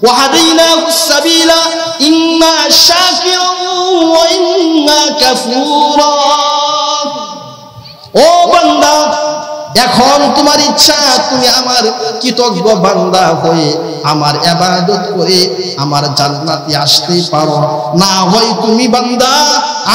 ওয়া হাদাইনাহুস সাবিলা ইম্মা শাকিরান ওয়া ইম্মা কাফুরা। ও বান্দা, এখন তোমার ইচ্ছা তুমি আমার কৃতজ্ঞ বান্দা হয়ে আমার ইবাদত করে আমার জান্নাতে আসতে পারো, না হয় তুমি বান্দা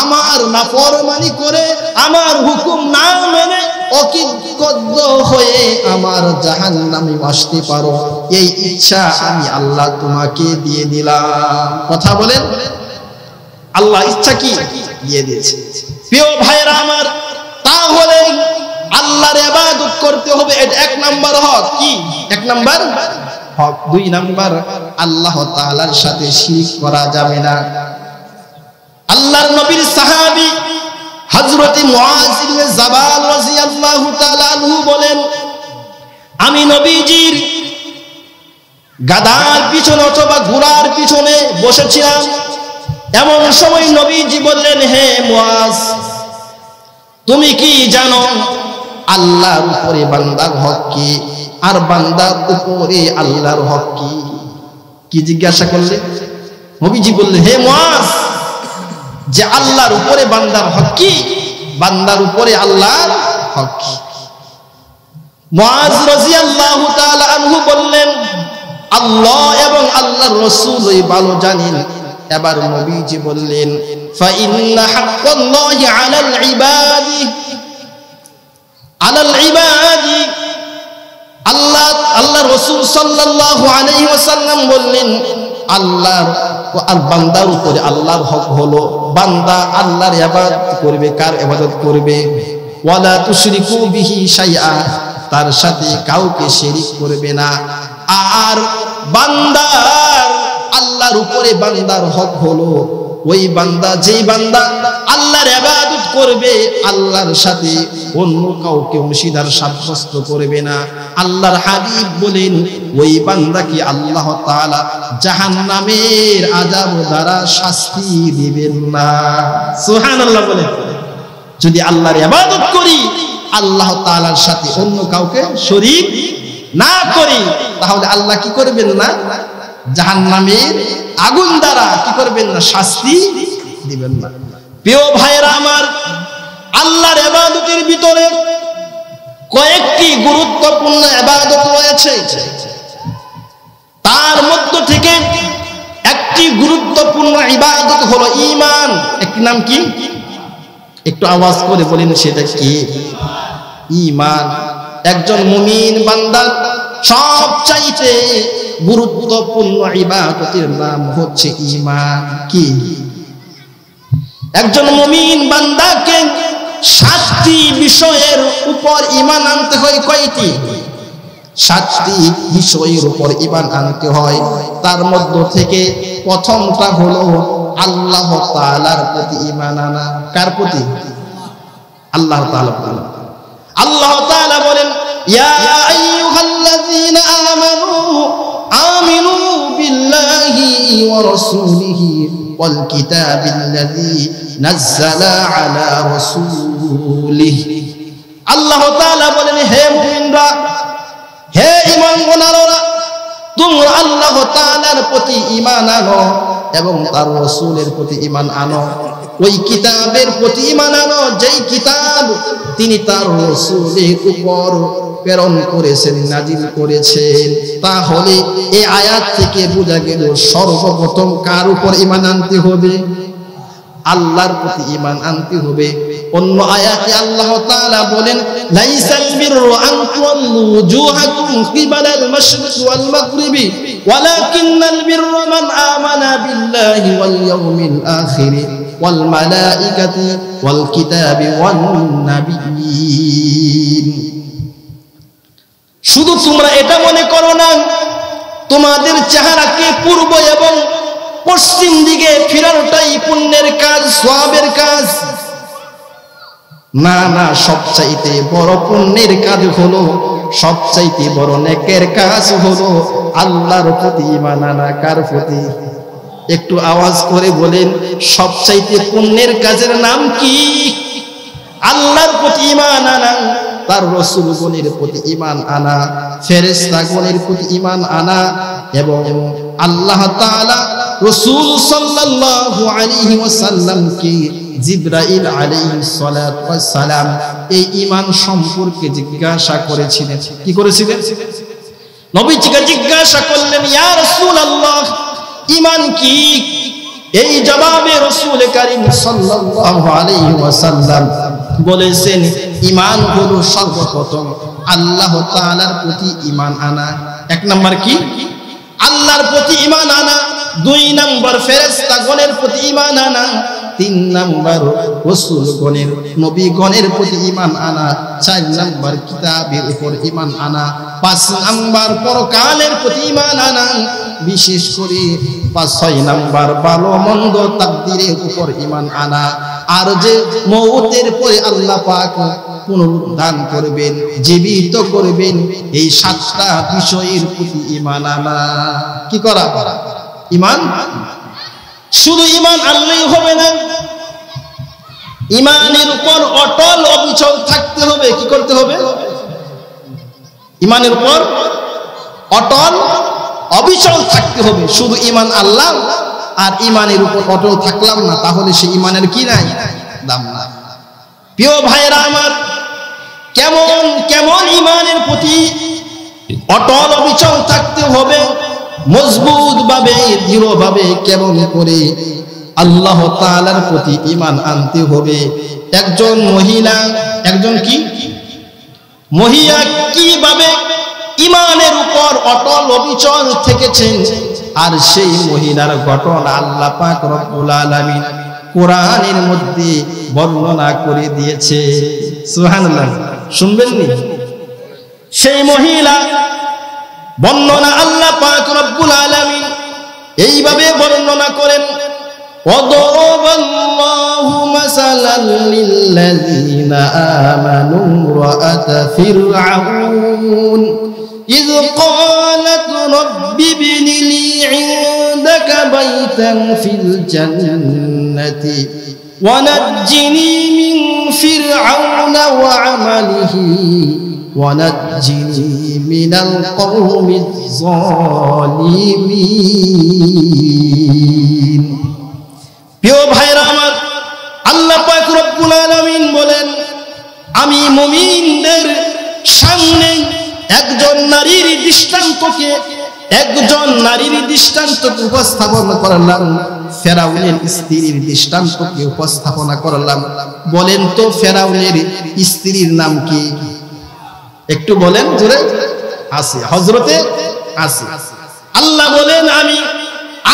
আমার নাফরমানি করে আমার হুকুম না মেনে অকৃতজ্ঞ হয়ে আমার জাহান্নামে আসতে পারো। এই ইচ্ছা আমি আল্লাহ তোমাকে দিয়ে দিলাম। কথা বলেন, আল্লাহ ইচ্ছা কি দিয়ে দিয়েছে। প্রিয় ভাইরা আমার, তাহলে আল্লাহর ইবাদত করতে হবে, এটা এক নাম্বার হক। কি এক নাম্বার হক? দুই নাম্বার, আল্লাহ তাআলার সাথে শিরক করা যাবে না। আল্লাহর নবীর সাহাবী হযরত মুআয ইবনে জাবাল রাদিয়াল্লাহু তাআলা আনহু বলেন, আমি নবীজির গাধার পিছনে অথবা ঘোড়ার পিছনে বসেছিলাম। এমন সময় নবীজি বললেন, হে মুআয, তুমি কি জানো আল্লাহর উপরে বান্দার হক কি আর বান্দার উপরে আল্লাহর হক কি? কি জিজ্ঞাসা করলে? নবীজি বললেন, হে মুআয, যে আল্লাহর উপরে বান্দার হক কি, বান্দার উপরে আল্লাহর হক কি? মুআয রাদিয়াল্লাহু তাআলা আনহু বললেন, আল্লাহ এবং আল্লাহর রাসূলই ভালো জানেন। এবার নবীজি বললেন, ফা ইন্না হাক্কাল্লাহি আলাল ইবাদি আল্লাহ রাসূল সাল্লাল্লাহু আলাইহি ওয়াসাল্লাম বললেন, আল্লাহর আর বান্দার উপরে আল্লাহর হক হলো বান্দা আল্লাহর ইবাদত করবে। কার ইবাদত করবে? ওয়ালা তুশরিকু বিহি শাইআ, তার সাথে কাউকে শিরিক করবে না। আর বান্দার আল্লাহর উপরে বান্দার হক হলো ওই বান্দা, যেই বান্দা আল্লাহর ইবাদত করবে আল্লাহর সাথে অন্য কাউকে অংশীদার সাব্যস্ত করবে না। আল্লাহর হাবিব বলেন, ওই বান্দাকে আল্লাহ তাআলা জাহান্নামের আযাব দ্বারা শাস্তি দিবেন না। সুবহানাল্লাহ বলেন। যদি আল্লাহর ইবাদত করি, আল্লাহ তাআলার সাথে অন্য কাউকে শরীক না করি, তাহলে আল্লাহ কি করবেন না? জাহান্নামের আগুন দ্বারা কি করবেন না? শাস্তি দিবেন না। প্রিয় ভাইরা আমার, আল্লাহর ইবাদতের ভিতরে কয়েকটি গুরুত্বপূর্ণ ইবাদত রয়েছে। তার মধ্য থেকে একটি গুরুত্বপূর্ণ ইবাদত হলো ঈমান। একটি নাম কি? একটু আওয়াজ করে বলেন, সেটা কি? ঈমান। একজন মুমিন বান্দার সবচাইতে গুরুত্বপূর্ণ ইবাদতের নাম হচ্ছে ঈমান। কি? একজন মুমিন বান্দাকে 7টি বিষয়ের উপর ঈমান আনতে হয়। কয়টি? 7টি বিষয়ের উপর ঈমান আনতে হয়। তার মধ্য থেকে প্রথমটা হলো আল্লাহ তাআলার প্রতি ঈমান আনা। কার প্রতি? আল্লাহ তাআলা। আল্লাহ তাআলা বলেন, ইয়া আইয়ুহাল্লাযীনা আমিনু বিল্লাহি ওয়া রাসূলিহি ওয়াল কিতাবিল্লাযী নাযালা আলা রাসূলিহি। আল্লাহ তাআলা বলেন, হে মুমিনরা, হে ঈমানওয়ালারা, তোমরা আল্লাহ তাআলার প্রতি ঈমান আনো এবং তার রাসূলের প্রতি ঈমান আনো। ওই কিতাবের প্রতি ঈমান আনো যেই কিতাব তিনি তার রাসূলের উপর প্রেরণ করেছেন, নাজিল করেছেন। তাহলে এই আয়াত থেকে বোঝা গেল সর্বপ্রথম কার উপর ঈমান আনতে হবে? আল্লাহর প্রতি ঈমান আনতে হবে। অন্য আয়াতে আল্লাহ তাআলা বলেন, লাইসাল বিররু আন তুওয়াল্লু ওয়ুজুহাকুম কিবালাল মাশরিকি ওয়াল মাগরিবি ওয়ালাকিন্নাল বিররা মান আমানা বিল্লাহি ওয়াল ইয়াউমিল আখির ওয়াল মালাইকাতি ওয়াল কিতাবি ওয়ান নাবিয়্যিন। শুধু তোমরা এটা মনে করো না তোমাদের চেহারাকে পূর্ব এবং পশ্চিম দিকে ফিরানোটাই পুণ্যের কাজ, সওয়াবের কাজ। না না, সবচাইতে বড় পুণ্যের কাজ হলো, সবচাইতে বড় নেকের কাজ হলো আল্লাহর প্রতি ঈমান আনা। কার প্রতি? একটু আওয়াজ করে বলেন, সবচাইতে পুণ্যের কাজের নাম কি? আল্লাহর প্রতি ঈমান আনা। তার রাসূলগণের প্রতি ঈমান আনা, ফেরেশতাগণের প্রতি ঈমান আনা এবং আল্লাহ তাআলা রাসূল সাল্লাল্লাহু আলাইহি ওয়াসাল্লামকে জিবরাইল আলাইহিস সালাতু ওয়াস সালাম এই ঈমান সম্পর্কে জিজ্ঞাসা করেছিলেন। কি করেছিলেন? নবীজিকে জিজ্ঞাসা করলেন, ইয়া রাসূলুল্লাহ, ঈমান কি? এই জবাবে রাসূল কারীম সাল্লাল্লাহু আলাইহি ওয়াসাল্লাম বলেছেন, ঈমান হলো সর্বপ্রথম আল্লাহ তাআলার প্রতি ঈমান আনা। এক নাম্বার কি? আল্লাহর প্রতি ঈমান আনা। দুই নাম্বার ফেরেশতাগণের প্রতি ঈমান আনা। তিন নাম্বার রাসূলগণের নবীগণের প্রতি ঈমান আনা। চার নাম্বার কিতাবের উপর ঈমান আনা। পাঁচ নাম্বার পরকালের প্রতি ঈমান আনা। বিশেষ করে ছয় নাম্বার ভালো মন্দ তাকদীরের উপর ঈমান আনা। আর যে মওতের পরে আল্লাহ পাক পুনরুদ্ধার করবেন, জীবিত করবেন, এই সাতটা বিষয়ের প্রতি ঈমান আনা। কি করা? ঈমান। শুধু ঈমান আনলেই হবে না, ঈমানের উপর অটল অবিচল থাকতে হবে। কি করতে হবে? ঈমানের উপর অটল অবিচল থাকতে হবে। শুধু ঈমান আল্লাহ আর ঈমানের উপর অটল থাকলাম না, তাহলে সেই ঈমানের কি নাই? দাম নাই। প্রিয় ভাইরা আমার, কেমন কেমন ঈমানের প্রতি অটল অবিচল থাকতে হবে, মজবুত ভাবে, দৃঢ় ভাবে কেমন করে আল্লাহ তাআলার প্রতি ঈমান আনতে হবে। একজন মহিলা, একজন কি মহিলা কিভাবে ঈমানের উপর অটল অবিচল থেকেছেন, আর সেই মহিলার ঘটনা আল্লাহ পাক রব্বুল আলামিন কোরআনের মধ্যে বর্ণনা করে দিয়েছে। সুবহানাল্লাহ। শুনবেন নি? সেই মহিলা বর্ণনা আল্লাহ পাক রব্বুল আলামিন এইভাবে বর্ণনা করেন, ওয়াদারাবাল্লাহু মাসালাল লিল্লাযীনা আমানু রাআতা ফিরআউন ইয ক্বালাত রাব্বি ইবনি লি ইনদাকা বাইতান ফিল জান্নাতি ওয়া নাজ্জিনি মিন ফিরআউনা ওয়া আমালিহি وَنَجِّنِي مِنَ الْقَوْمِ الظَّالِمِينَ। প্রিয় ভাইরা আমার, আল্লাহ পাক রব্বুল আলামিন বলেন, আমি মুমিনদের সামনে একজন নারীর দৃষ্টান্তকে উপস্থাপন করলাম, ফেরাউনের স্ত্রীর দৃষ্টান্তকে উপস্থাপনা করলাম। বলেন তো ফেরাউনের স্ত্রীর নাম কি? একটু বলেন জোরে। আসিয়া, হযরতে আসিয়া। আল্লাহ বলেন, আমি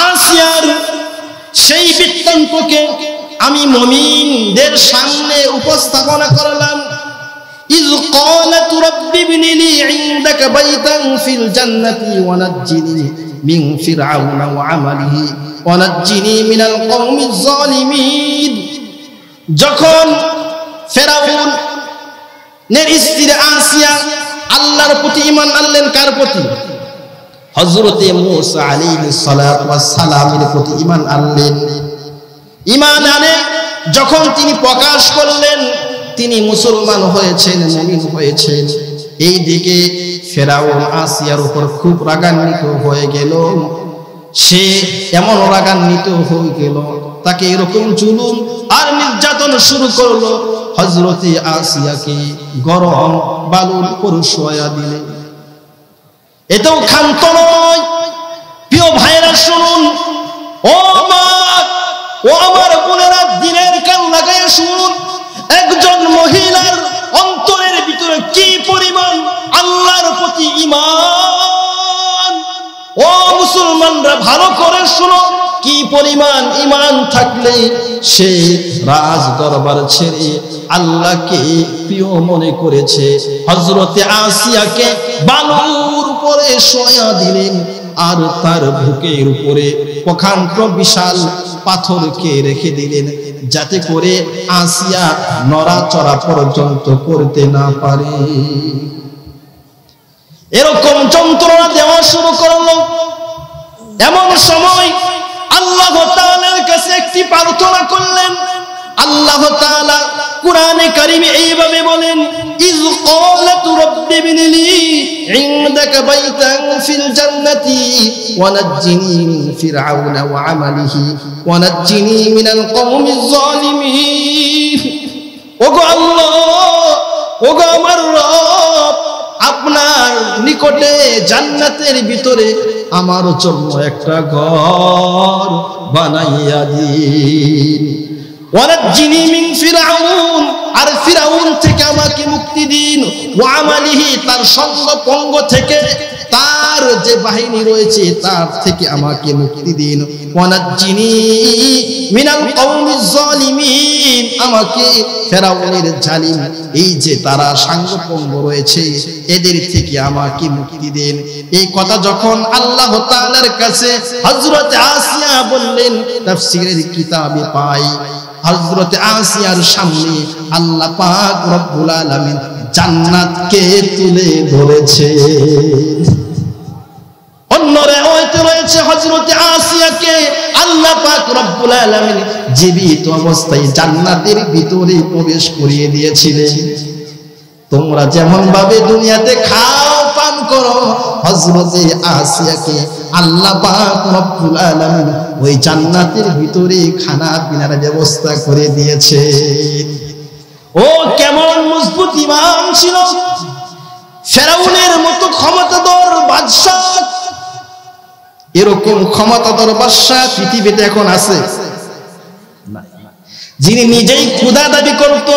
আসিয়ার সেই বৃত্তান্তকে আমি মুমিনদের সামনে উপস্থাপনা করলাম। ইয ক্বালাত রাব্বি ইবনি লি ইনদাকা বাইতান ফিল জান্নাতি ওয়া নাজ্জিনি মিন ফিরআউনা ওয়া আমালিহি ওয়া নাজ্জিনি মিনাল কওমিজ যালিমিন। যখন ফেরাউন স্ত্রী আসিয়া আল্লাহর প্রতি ঈমান আনলেন, কার প্রতি? হযরতে মূসা আলাইহিস সালাতু ওয়াস সালামের প্রতি ঈমান আনলেন। ঈমান আনে যখন তিনি প্রকাশ করলেন তিনি মুসলমান হয়েছেন, মুমিন হয়েছেন, এই দিকে ফেরাউন আসিয়ার উপর খুব রাগান্বিত হয়ে গেল। সে এমন রাগান্বিত হয়ে গেল, তাকে এরকম জুলুম আর নির্যাতন শুরু করলো। হযরতে আসিয়াকে গরম বালুর উপর শোয়া দিলেন। এতেও ক্ষান্ত নয়। প্রিয় ভাইরা শুনুন, ও মা, ও আমার বোনেরা, দিনের কান লাগায় শুনুন, একজন মহিলার অন্তরের ভিতরে কি পরিমাণ আল্লাহর প্রতি ঈমান। ও মুসলমানরা, ভালো করে শুনো, কি পরিমাণ ঈমান থাকলে সে রাজ দরবার ছেড়ে আল্লাহকে প্রিয় মনে করেছে। হযরতে আসিয়াকে বালুর উপরে শোয়া দিলেন আর তার বুকের উপরে প্রকাণ্ড বিশাল পাথরকে রেখে দিলেন, যাতে করে আসিয়া নড়াচড়া পর্যন্ত করতে না পারে। এরকম যন্ত্রণা দেওয়া শুরু করলো। এমন সময় আল্লাহ তাআলার কাছে একটি প্রার্থনা করলেন। আল্লাহ তাআলা কুরআনে কারীমে এইভাবে বলেন, إذ قالت رب ابن لي عندك بيتا في الجنة ونجني من فرعون وعمله ونجني من القوم الظالمين ওগো আল্লাহ ওগো আমার রব আপনার নিকটে জান্নাতের ভিতরে আমার জন্য একটা ঘর বানাইয়া দিন ওয়ানাজ্জিনি মিন ফিরআউন আর ফিরআউন থেকে আমাকে মুক্তি দিন ওয়া আমালিহি তার সঙ্গ থেকে তার যে বাহিনী রয়েছে তার থেকে আমাকে মুক্তি দিন ওয়ানাজ্জিনি মিনাল কওমিজ জালিমিন আমাকে ফিরআউনের জালিম এই যে তারা সাঙ্গপঙ্গ রয়েছে এদের থেকে আমাকে মুক্তি দিন এই কথা যখন আল্লাহ তাআলার কাছে হযরত আসিয়া বললেন তাফসীরের কিতাবে পাই হযরত আসিয়ার সামনে আল্লাহ পাক রব্বুল আলামিন জান্নাতকে তুলে ধরেছে অন্য রিওয়ায়াতে রয়েছে হযরত আসিয়াকে আল্লাহ পাক রব্বুল আলামিন জীবিত অবস্থায় জান্নাতের ভিতরে প্রবেশ করিয়ে দিয়েছিলেন তোমরা যেমন ভাবে দুনিয়াতে খাও পান করো হযরত আসিয়াকে আল্লাহ পাক রব্বুল আলামিন ওই জান্নাতের ভিতরে খানা পিনার ব্যবস্থা করে দিয়েছে ও কেমন মজবুত ইমান ছিল ফিরআউনের মতো ক্ষমতাধর বাদশা এরকম ক্ষমতাধর বাদশা পৃথিবীতে এখন আছে না যিনি নিজেই খোদা দাবি করত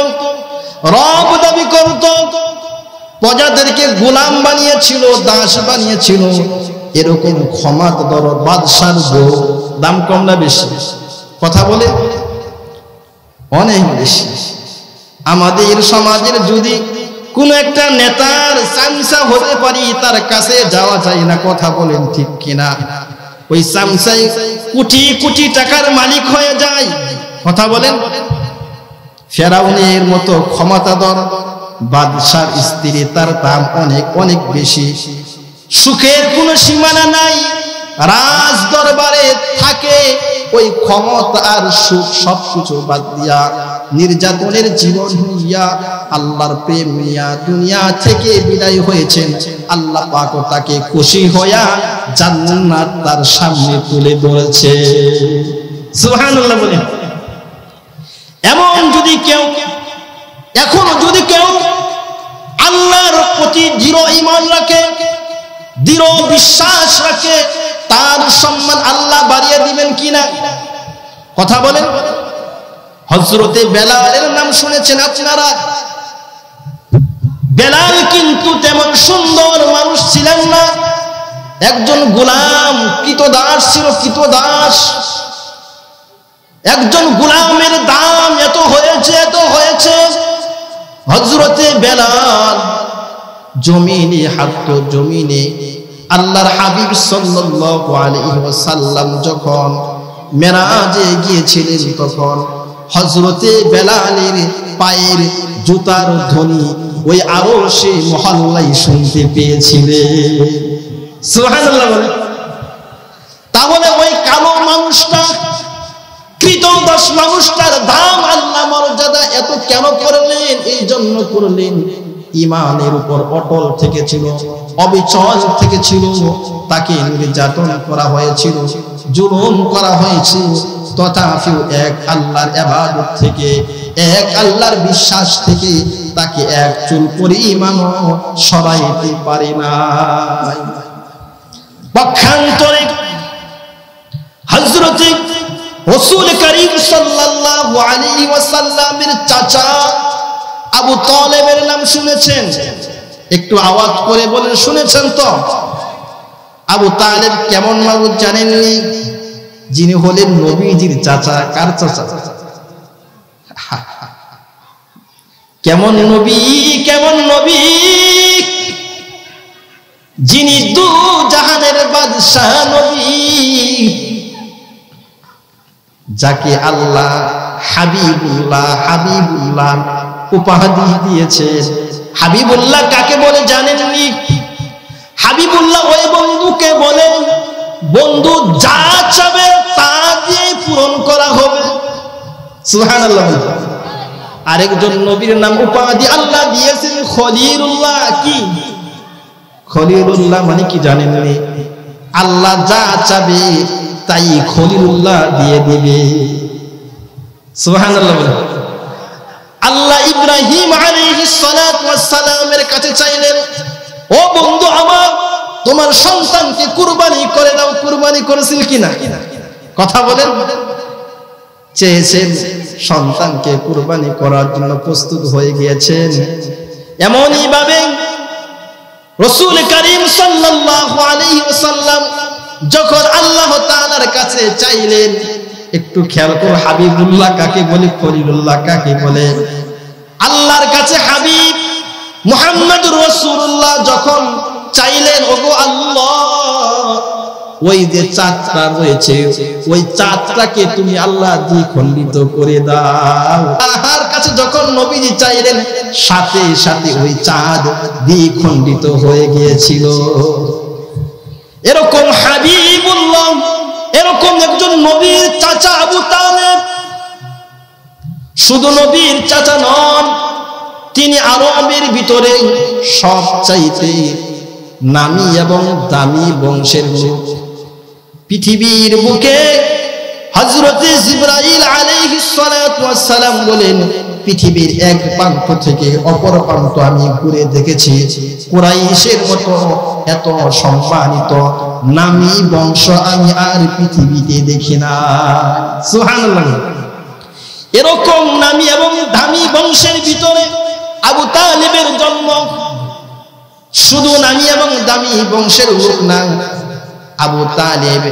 রব দাবি করত প্রজাদেরকে গোলাম বানিয়েছিল দাস বানিয়েছিল এরকম ক্ষমতাধর বাদশার দাম কম না বেশি কথা বলে অনেক বেশি আমাদের সমাজের যদি কোন একটা নেতার চামচা হতে পারি তার কাছে যাওয়া যায় না কথা বলেন ঠিক কিনা ওই চামচাই কোটি কোটি টাকার মালিক হয়ে যায় কথা বলেন ফিরআউনের মতো ক্ষমতাধর বাদশার স্ত্রী তার দাম অনেক অনেক বেশি সুখের কোনো সীমানা নাই রাজ দরবারে থাকে ওই ক্ষমতা আর সুখ সবকিছু বাদ দিয়া নির্যাতনের জীবন নিয়া আল্লাহর প্রেম নিয়া দুনিয়া থেকে বিদায় হয়েছেন আল্লাহ পাক তাকে খুশি হইয়া জান্নাত তার সামনে তুলে ধরেছে সুবহানাল্লাহ বলেন এমন যদি কেউ এখনো যদি কেউ আল্লাহর প্রতি দৃঢ় ঈমান রাখে দৃঢ় বিশ্বাস রাখে তার সম্মান আল্লাহ বাড়িয়ে দিবেন কিনা কথা বলেন হযরতে বেলালের নাম শুনেছেন আপনারা বেলাল কিন্তু তেমন সুন্দর মানুষ ছিলেন না একজন গোলাম কৃতদাস ছিল কৃতদাস একজন গোলামের দাম এত হয়েছে হযরতে বেলাল জমিনে হাঁটতো জমিনে আল্লাহর হাবিব সাল্লাল্লাহু আলাইহি ওয়াসাল্লাম যখন মেরাজে গিয়েছিলেন তখন হযরতে বেলালের পায়ের জুতার ধ্বনি ওই আরশে মহল্লায় শুনতে পেয়েছিলেন সুবহানাল্লাহ তাহলে ওই কালো মানুষটা কৃতদাস মানুষটার দাম আল্লাহ মর্যাদা এত কেন করলেন এই জন্য করলেন ঈমানের উপর অটল থেকেছিল অবিচল থেকেছিল তাকে নির্যাতন করা হয়েছিল জুলুম করা হয়েছিল তথাপিও এক আল্লাহর ইবাদত থেকে এক আল্লাহর বিশ্বাস থেকে তাকে এক চুল পরিমাণও সরাইতে পারে না পক্ষান্তরে হযরত রাসূল করিম সাল্লাল্লাহু আলাইহি ওয়াসাল্লামের চাচা আবু তালেবের নাম শুনেছেন একটু আওয়াজ করে বলেন শুনেছেন তো আবু তালেব কেমন মানুষ জানেননি যিনি হলেন নবীজির চাচা কার চাচা কেমন নবী যিনি দু জাহানের বাদশা নবী যাকে আল্লাহ হাবিবুল্লাহ উপাধি দিয়েছেন হাবিবুল্লাহ কাকে বলে জানেননি হাবিবুল্লাহ ওই বন্ধুকে বলে বন্ধু যা চাবে তা দিয়ে পূরণ করা হবে সুবহানাল্লাহ আরেকজন নবীর নাম উপাধি আল্লাহ দিয়েছেন খলিলুল্লাহ। কি খলিলুল্লাহ মানে কি জানেননি? আল্লাহ যা চাবে তাই খলিলুল্লাহ দিয়ে দিবে। সুবহানাল্লাহ বলে। আল্লাহ ইব্রাহিম আলাইহিস সালাতু ওয়াস সালামের কাছে চাইলেন, ও বন্ধু আমার, তোমার সন্তানকে কুরবানি করে দাও। কুরবানি করেছিল কিনা? কথা বলেন। চেয়েছেন, সন্তানকে কুরবানি করার জন্য প্রস্তুত হয়ে গিয়েছেন। এমনই ভাবে রাসূল করিম সাল্লাল্লাহু আলাইহি ওয়াসাল্লাম যখন আল্লাহ তাআলার কাছে চাইলেন, একটু খেয়াল করো, হাবিবুল্লাহ কাকে বলে, খলিলুল্লাহ কাকে বলে? আল্লাহর কাছে হাবিব মুহাম্মদুর রাসূলুল্লাহ যখন চাইলেন, ওগো আল্লাহ, ওই যে চাঁদটা রয়েছে, ওই চাঁদটাকে তুমি আল্লাহ দ্বিখণ্ডিত করে দাও। আল্লাহর কাছে যখন নবীজি চাইলেন, সাথে সাথে ওই চাঁদ দ্বিখণ্ডিত হয়ে গিয়েছিল। এরকম হাবিবুল্লাহ, এরকম একজন নবীর চাচা আবু তালেব, শুধু নবীর চাচা নন, তিনি আরবের ভিতরে সবচাইতে নামী এবং দামি বংশের লোক। পৃথিবীর বুকে হযরত জিবরাইল আলাইহিস সালাতু ওয়াস সালাম বলেন, পৃথিবীর এক প্রান্ত থেকে অপর প্রান্ত আমি ঘুরে দেখেছি, কুরাইশের মতো এত সম্মানিত নামী বংশ আমি আর পৃথিবীতে দেখি না। সুবহানাল্লাহ। এরকম নামী এবং দামি বংশের ভিতরে আবু তালেবের জন্ম। শুধু নামী এবং দামি বংশের লোক না, আবু তালেব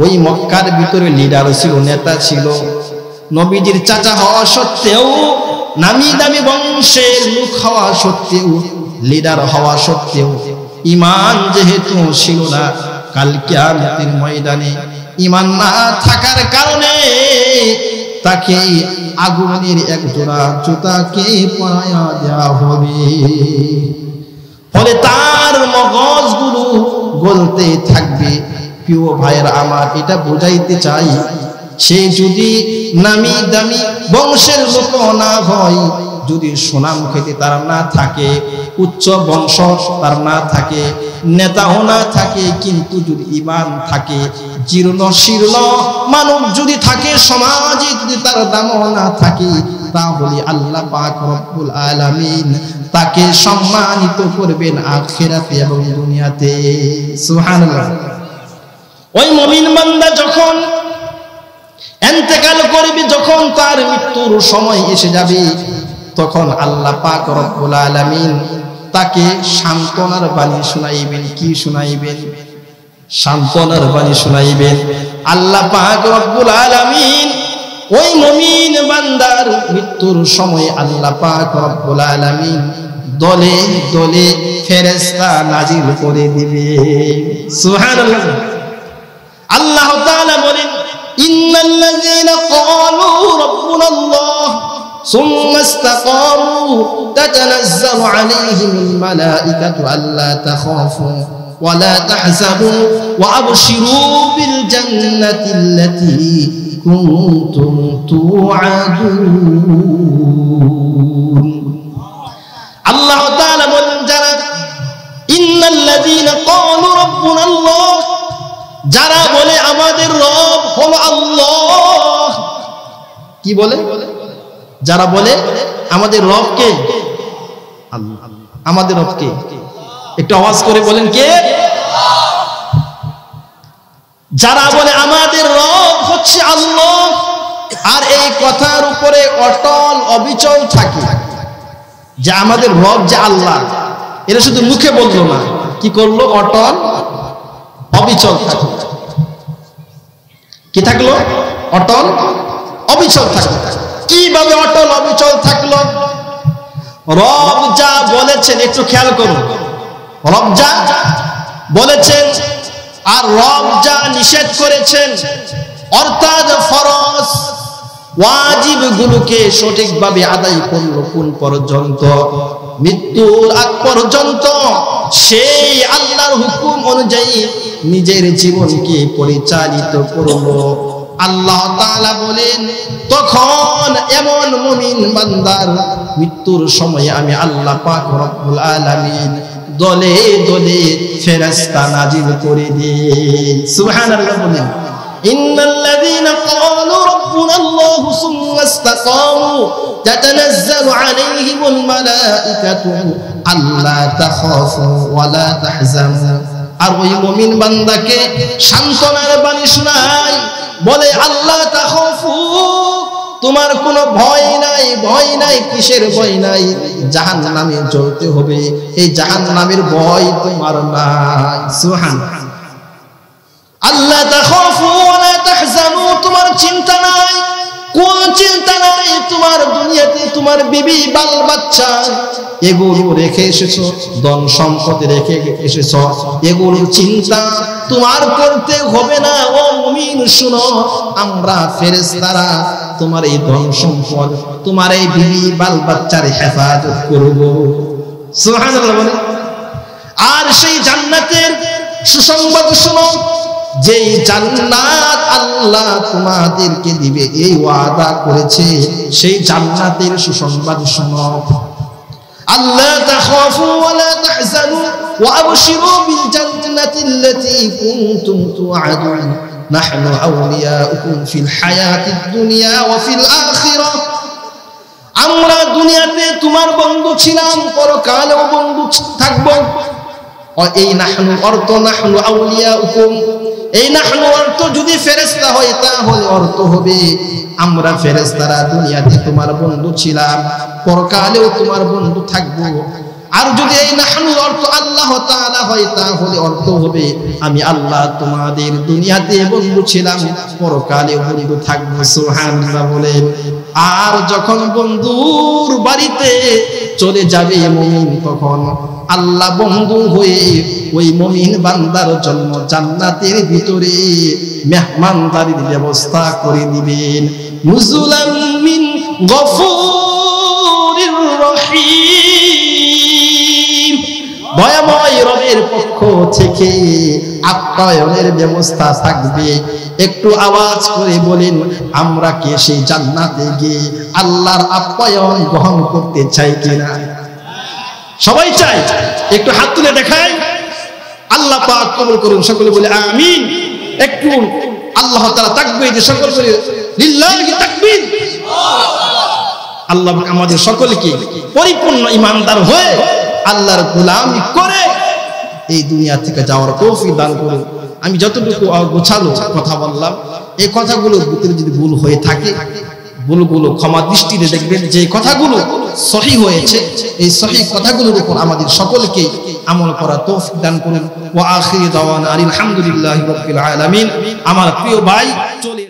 ওই মক্কার ভিতরে লিডার ছিল, নেতা ছিল। নবীজির চাচা হওয়া সত্ত্বেও, নামী দামি বংশের লোক হওয়া সত্ত্বেও, লিডার হওয়া সত্ত্বেও, ঈমান যেহেতু ছিল না, কাল কিয়ামতের ময়দানে ঈমান না থাকার কারণে তাকে আগুনের এক জোড়া জুতাকে পরায়া দেওয়া হবে। ফলে তার মগজগুলো গলতে থাকবে। প্রিয় ভাইয়েরা আমার, এটা বোঝাইতে চাই, সে যদি নামী দামি বংশের লোক না হয়, যদি সুনাম খেতে তার না থাকে, উচ্চ বংশ তার না থাকে, নেতাও না থাকে, কিন্তু যদি ঈমান থাকে, জীর্ণ শীর্ণ মানব যদি থাকে, সমাজে যদি তার দামও না থাকে, তাহলে আল্লাহ পাক রব্বুল আলামিন তাকে সম্মানিত করবেন আখিরাতে এবং দুনিয়াতে। সুবহানাল্লাহ। ওই মুমিন বান্দা যখন ইন্তেকাল করবে, যখন তার মৃত্যুর সময় এসে যাবে, তখন আল্লাহ পাক রব্বুল আলামিন তাকে সান্ত্বনার বাণী শোনাইবেন। কি শোনাইবেন? সান্ত্বনার বাণী শোনাইবেন। আল্লাহ পাক রব্বুল আলামিন ওই মুমিন বান্দার মৃত্যুর সময় আল্লাহ পাক রব্বুল আলামিন দলে দলে ফেরেশতা নাজিল করে দিবে। সুবহানাল্লাহ। আল্লাহ তাআলা বলেন, ইন্নাল্লাযীনা ক্বালু রাব্বুনাল্লাহ সুম্মা ইসতাকামু তাতানাজ্জালু আলাইহিমুল মালাঈকাতু আল্লা তাখাফু ওয়া লা তাহজানু ওয়া আবশিরু বিল জান্নাতিল্লাতী কুনতুম তুআদুন। আল্লাহ তাআলা বলেন, যারা ইন্নাল্লাযীনা ক্বালু রাব্বুনাল্লাহ, যারা বলে আমাদের রব হলো আল্লাহ। কি বলে? যারা বলে আমাদের রব কে? আল্লাহ। আমাদের রব কে? একটু আওয়াজ করে বলেন, কে? যারা বলে আমাদের রব হচ্ছে আল্লাহ, আর এই কথার উপরে অটল অবিচল থাকে যে আমাদের রব যে আল্লাহ, এরা শুধু মুখে বললো না, কি করলো? অটল অবিচল থাকলো। কি থাকলো? অটল অবিচল থাকলো। কিভাবে অটল অবিচল থাকলো? রব যা বলেছেন, একটু খেয়াল করুন, রব যা বলেছেন আর রব যা নিষেধ করেছেন, অর্থাৎ ফরজ ওয়াজিব গুলোকে সঠিকভাবে আদায় করলো কোন পর্যন্ত? মৃত্যুর আগ পর্যন্ত সেই আল্লাহর হুকুম অনুযায়ী নিজের জীবনকে পরিচালিত করলো। আল্লাহ তাআলা বলেন তখন এমন মুমিন বান্দার মৃত্যুর সময় আমি আল্লাহ পাক রব্বুল আলামিন দলে দলে ফেরেশতা নাজিল করে দেই। সুবহানাল্লাহ বলেন ইন্নাল্লাযীনা ক্বালু রাব্বুনাল্লাহু সুম্মা ইসতাকামু তাতানাজ্জালু আলাইহিমুল মালাঈকাতু আল্লা তাখাফু ওয়া লা তাহজানু। আর ওই মুমিন বান্দাকে সান্তনার বাণী শোনায়, বলে আল্লাহ তাখাফু, তোমার কোনো ভয় নাই। ভয় নাই, কিসের ভয় নাই? জাহান্নামে জ্বলতে হবে, এই জাহান্নামের ভয় তোমার নাই। সুবহানাল্লাহ। আল্লাহ তাখাফু ওয়া লা তাহজানু, তোমার চিন্তা নাই, কোন চিন্তা নাই। তোমার দুনিয়াতে তোমার বিবি বাল বাচ্চা এগুলো রেখে এসেছো, ধন সম্পদ রেখে এসেছো, এগুলোর চিন্তা তোমার করতে হবে না। ও মুমিন শুনো, আমরা ফেরেশতারা তোমার এই ধন সম্পদ, তোমার এই বিবি বাল বাচ্চার হেফাজত করব। সুবহানাল্লাহ বলে। আর সেই জান্নাতের সুসংবাদ শুনো, যেই জান্নাত আল্লাহ তোমাদেরকে দিবে এই ওয়াদা করেছে, সেই জান্নাতের সুসংবাদ শুনো। আল্লাহ তাখাফু ওয়া লা তাহজানু ওয়া আবশিরু বিল জান্নাতিল্লাতী কুনতুম তুআদুন নাহনু আউলিয়াউকুম ফিল হায়াতিদ দুনিয়া ওয়া ফিল আখিরাহ। আমরা দুনিয়াতে তোমার বন্ধু ছিলাম, পরকালেও বন্ধু থাকব। এই নাহনু অর্থ নাহনু আউলিয়াউকুম, এই নাহনু অর্থ যদি ফেরেশতা হয় তাহলে অর্থ হবে আমরা ফেরেশতারা দুনিয়াতে তোমার বন্ধু ছিলাম, পরকালেও তোমার বন্ধু থাকবো। আর যদি এই নাহনু অর্থ আল্লাহ তাআলা হয় তাহলে অর্থ হবে আমি আল্লাহ তোমাদের দুনিয়াতে বন্ধু ছিলাম, পরকালেও বন্ধু থাকবো। সুবহানাল্লাহ বলেন। আর যখন বন্ধুর বাড়িতে চলে যাবে মুমিন, তখন আল্লাহ বন্ধু হয়ে ওই মুমিন বান্দার জন্য জান্নাতের ভিতরে মেহমানদারির ব্যবস্থা করে দিবেন। নুজুলাম মিন গফুরির রহিম, দয়াময় রবের পক্ষ থেকে আপ্যায়নের ব্যবস্থা থাকবে। একটু আওয়াজ করে বলেন, আমরা কি সেই জান্নাতে গিয়ে আল্লাহর আপ্যায়ন গ্রহণ করতে চাই কিনা? সবাই চাই? একটু হাত তুলে দেখায়। আল্লাহ পাক কবুল করুন, সকলে বলে আমিন। একটু আল্লাহ তাআলা তাকবীর, যে সকল বলে লিল্লাহি তাকবীর। আল্লাহ আমাদের সকলকে পরিপূর্ণ ঈমানদার হয়ে আল্লাহর গোলামি করে এই দুনিয়া থেকে যাওয়ার তৌফিক দান করুন। আমি যতটুকু গোছালো কথা বললাম, এই কথাগুলোর ভিতরে যদি ভুল হয়ে থাকে, ভুলগুলো ক্ষমা দৃষ্টিতে দেখবেন। যে কথাগুলো সহি হয়েছে, এই সহি কথাগুলোর উপর আমাদের সকলকে আমল করা তৌফিক দান করুন। ওয়া আখিরু দাওয়ানা আলহামদুলিল্লাহি রাব্বিল আলামিন। আমার প্রিয় ভাই